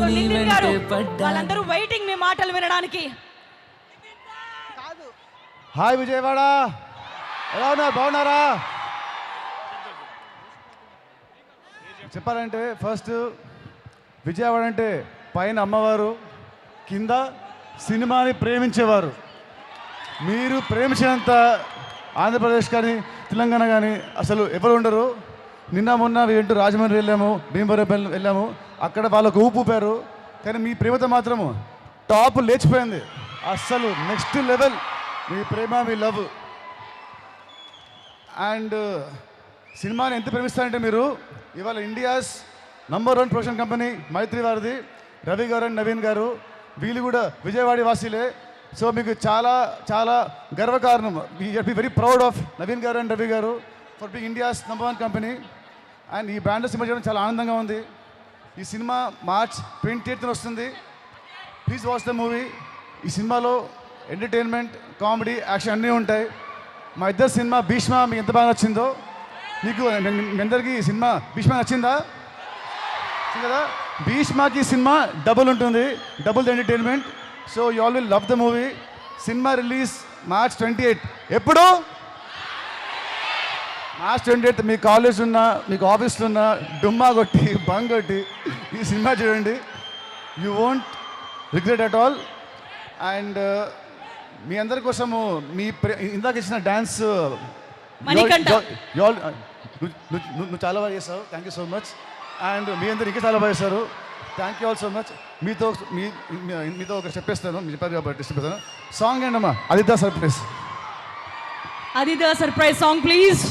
నితిన్ గారు వాళ్ళందరూ వెయిటింగ్ మీ మాటలు వినడానికి. హాయ్ విజయవాడ, ఎలా ఉన్నారు? బాగున్నారా? చెప్పాలంటే ఫస్ట్ విజయవాడ అంటే పైన అమ్మవారు, కింద సినిమాని ప్రేమించేవారు. మీరు ప్రేమించినంత ఆంధ్రప్రదేశ్ కానీ తెలంగాణ కానీ అసలు ఎవరు ఉండరు. నిన్న మొన్న ఏంటో రాజమండ్రి వెళ్ళాము, భీమవరం వెళ్ళాము, అక్కడ వాళ్ళకు ఊపారు. కానీ మీ ప్రేమతో మాత్రము టాప్ లేచిపోయింది. అస్సలు next level me Prema, me love. And సినిమాని ఎంత ప్రేమిస్తారంటే మీరు, ఇవాళ ఇండియాస్ నంబర్ 1 ప్రొడక్షన్ కంపెనీ మైత్రి వారిది, రవి గారు అండ్ నవీన్ గారు, వీళ్ళు కూడా విజయవాడ వాసీలే. సో మీకు చాలా చాలా గర్వకారణం. Be very proud of Naveen గారు అండ్ రవి గారు for being India's number 1 company. And ఈ బ్యాండ్లో సినిమా చేయడం చాలా ఆనందంగా ఉంది. ఈ సినిమా March 28th వస్తుంది. Please watch the movie. ఈ సినిమాలో ఎంటర్టైన్మెంట్, కామెడీ, యాక్షన్ అన్నీ ఉంటాయి. మా ఇద్దరు సినిమా భీష్మ మీకు ఎంత బాగా నచ్చిందో, మీకు మీ అందరికీ ఈ సినిమా భీష్మ నచ్చిందా? కదా, భీష్మకి సినిమా డబుల్ ఉంటుంది, double entertainment. So you all will love the movie. Cinema release March 28. ఎప్పుడు? March 28. మీ కాలేజ్ ఉన్నా, మీకు ఆఫీస్లో ఉన్నా, డుమ్మా కొట్టి బంగ్ కొట్టి ఈ సినిమా చూడండి. You won't regret at all. And మీ అందరి కోసము మీ ఇందాక ఇచ్చిన డ్యాన్స్ నువ్వు చాలా బాగా చేస్తావు. Thank you so much. And మీ అందరు ఇంకా చాలా బాగా చేస్తారు. Thank you all so much. మీతో ఒకటి చెప్పేస్తాను, మీరు చెప్పారు కాబట్టి చెప్పేస్తాను. సాంగ్ ఏంటమ్మా? అదిదా సర్ప్రైజ్. అదిదా సర్ప్రైజ్ సాంగ్ ప్లీజ్.